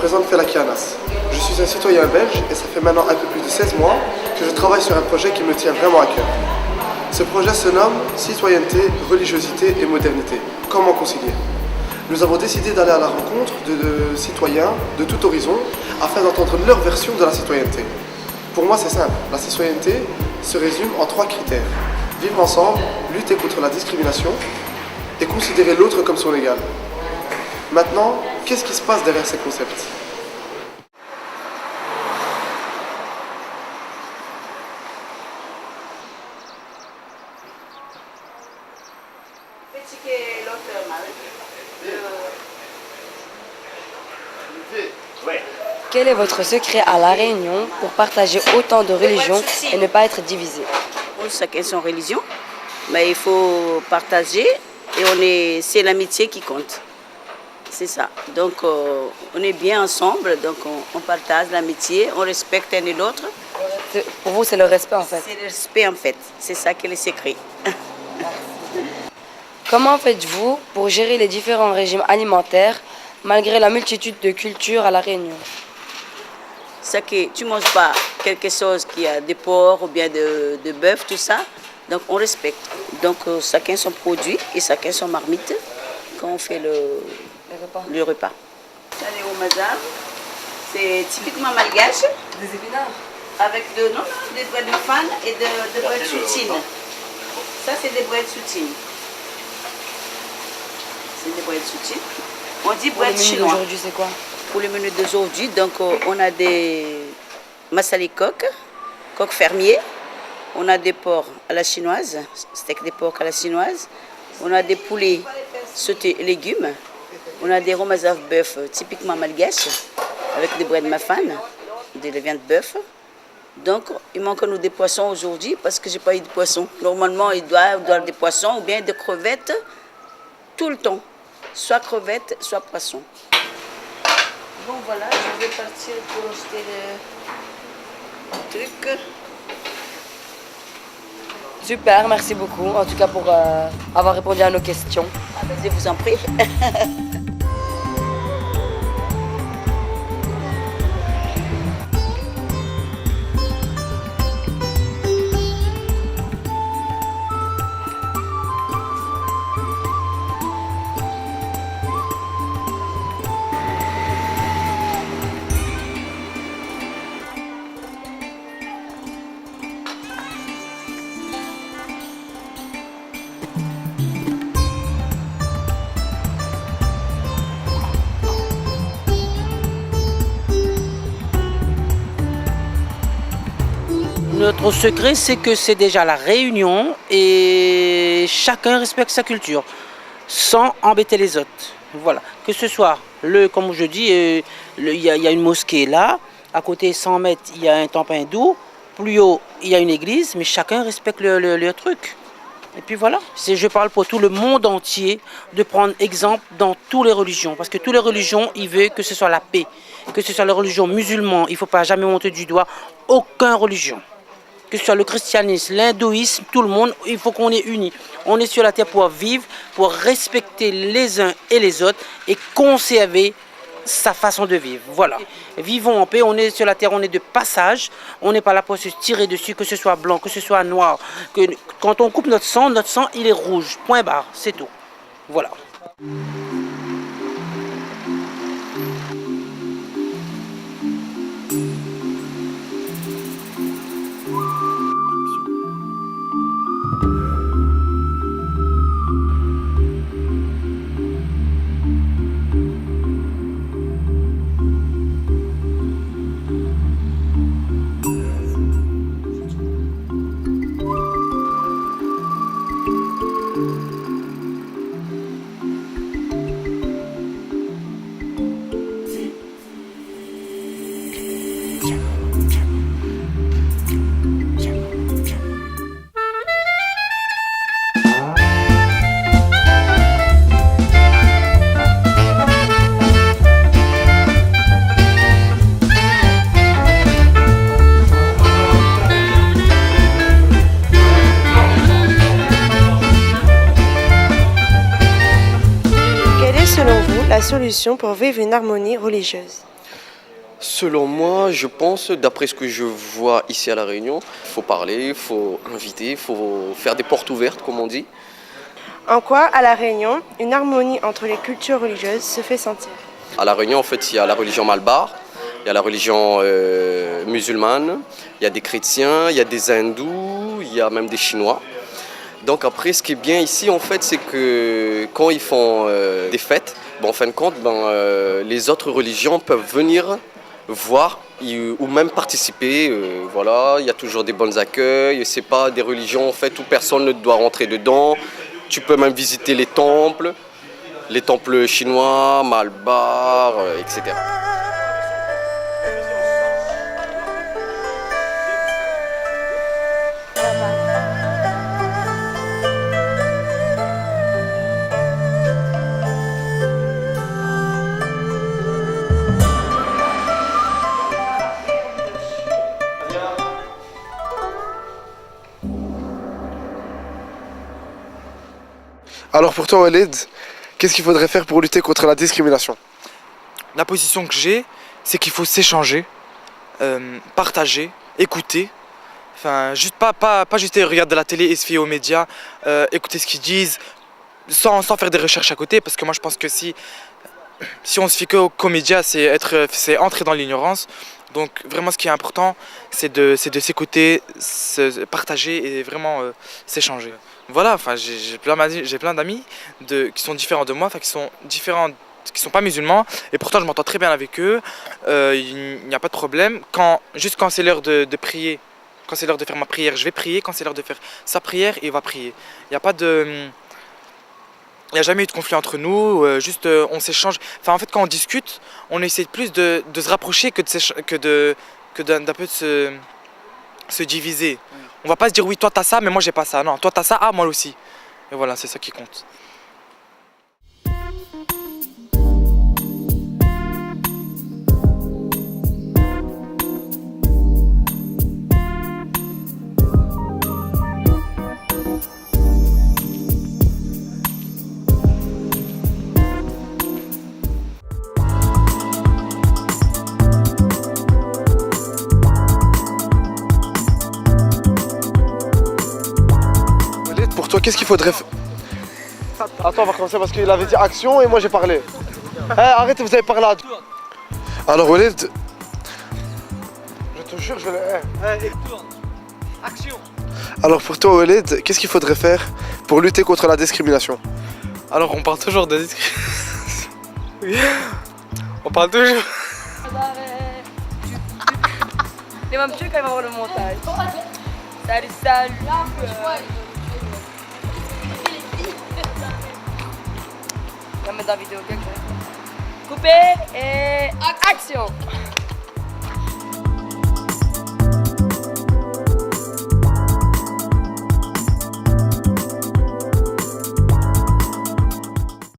présente Felaki Anas. Je suis un citoyen belge et ça fait maintenant un peu plus de 16 mois que je travaille sur un projet qui me tient vraiment à cœur. Ce projet se nomme Citoyenneté, religiosité et modernité. Comment concilier? Nous avons décidé d'aller à la rencontre de citoyens de tout horizon afin d'entendre leur version de la citoyenneté. Pour moi, c'est simple. La citoyenneté se résume en 3 critères. Vivre ensemble, lutter contre la discrimination et considérer l'autre comme son égal. Maintenant, qu'est-ce qui se passe derrière ces concepts? Quel est votre secret à La Réunion pour partager autant de religions et ne pas être divisé? Chacun son religion, mais il faut partager et c'est l'amitié qui compte. C'est ça. Donc on est bien ensemble, donc on partage l'amitié, on respecte un et l'autre. Pour vous, c'est le respect en fait? C'est le respect en fait, c'est ça qui est le secret. Comment faites-vous pour gérer les différents régimes alimentaires malgré la multitude de cultures à La Réunion? C'est que tu ne manges pas quelque chose qui a de porc ou bien de bœuf, tout ça. Donc on respecte. Donc chacun son produit et chacun son marmite quand on fait le repas. Ça, les homazam, c'est typiquement malgache. Des épinards? Avec des braies de fan et de braies de soutine. Ça, c'est des braies de soutine. C'est des braies de soutine. On dit braies chinois. Aujourd'hui, c'est quoi? Pour le menu d'aujourd'hui, donc on a des massalis coq fermier. On a des porcs à la chinoise, steak des porcs à la chinoise. On a des poulets sautés et légumes. On a des romazav bœuf typiquement malgaches avec des braies de mafane, des viandes de bœuf. Donc il manque à nous des poissons aujourd'hui parce que j'ai pas eu de poisson. Normalement il doit avoir des poissons ou bien des crevettes tout le temps. Soit crevettes, soit poissons. Bon voilà, je vais partir pour acheter le truc. Super, merci beaucoup en tout cas pour avoir répondu à nos questions. Ah ben, je vous en prie. Notre secret, c'est que c'est déjà la réunion et chacun respecte sa culture sans embêter les autres. Voilà. Que ce soit, comme je dis, il y a une mosquée là, à côté 100 mètres, il y a un temple hindou, plus haut, il y a une église, mais chacun respecte le truc. Et puis voilà, je parle pour tout le monde entier de prendre exemple dans toutes les religions. Parce que toutes les religions, ils veulent que ce soit la paix. Que ce soit la religion musulmane, il ne faut pas jamais monter du doigt aucune religion. Que ce soit le christianisme, l'hindouisme, tout le monde, il faut qu'on est unis. On est sur la terre pour vivre, pour respecter les uns et les autres et conserver sa façon de vivre. Voilà. Vivons en paix, on est sur la terre, on est de passage, on n'est pas là pour se tirer dessus, que ce soit blanc, que ce soit noir. Quand on coupe notre sang, il est rouge. Point barre, c'est tout. Voilà. Selon vous, la solution pour vivre une harmonie religieuse? Selon moi, je pense, d'après ce que je vois ici à La Réunion, il faut parler, il faut inviter, il faut faire des portes ouvertes, comme on dit. En quoi, à La Réunion, une harmonie entre les cultures religieuses se fait sentir? À La Réunion, en fait, il y a la religion malbar, il y a la religion musulmane, il y a des chrétiens, il y a des hindous, il y a même des chinois. Donc après, ce qui est bien ici, en fait, c'est que quand ils font des fêtes, en fin de compte, les autres religions peuvent venir voir ou même participer. Voilà, il y a toujours des bons accueils. C'est pas des religions en fait où personne ne doit rentrer dedans. Tu peux même visiter les temples chinois, malbar, etc. Alors pour toi, Walid, qu'est-ce qu'il faudrait faire pour lutter contre la discrimination? La position que j'ai, c'est qu'il faut s'échanger, partager, écouter. Enfin, juste pas juste regarder la télé et se fier aux médias, écouter ce qu'ils disent, sans faire des recherches à côté. Parce que moi, je pense que si on se fie qu'aux médias, c'est entrer dans l'ignorance. Donc vraiment, ce qui est important, c'est de s'écouter, se partager et vraiment s'échanger. Voilà, enfin, j'ai plein d'amis qui sont différents de moi, enfin, qui sont différents, qui sont pas musulmans, et pourtant je m'entends très bien avec eux. Il n'y a pas de problème. Juste quand c'est l'heure de prier, quand c'est l'heure de faire ma prière, je vais prier. Quand c'est l'heure de faire sa prière, il va prier. Il n'y a jamais eu de conflit entre nous, juste on s'échange. Enfin, en fait, quand on discute, on essaie plus de se rapprocher que d'un peu de se diviser. On va pas se dire oui, toi t'as ça, mais moi j'ai pas ça. Non, toi t'as ça, ah moi aussi. Et voilà, c'est ça qui compte. Pour toi, qu'est-ce qu'il faudrait faire? Attends, on va commencer parce qu'il avait dit action et moi j'ai parlé. Arrêtez, vous avez parlé à... Alors Walid, je te jure, je vais... Action. Alors pour toi Walid, qu'est-ce qu'il faudrait faire pour lutter contre la discrimination? Alors on parle toujours de discrimination. On parle toujours... Il va me tuer quand il va voir le montage. Salut, salut. On va mettre dans la vidéo quelque chose. Coupé et action.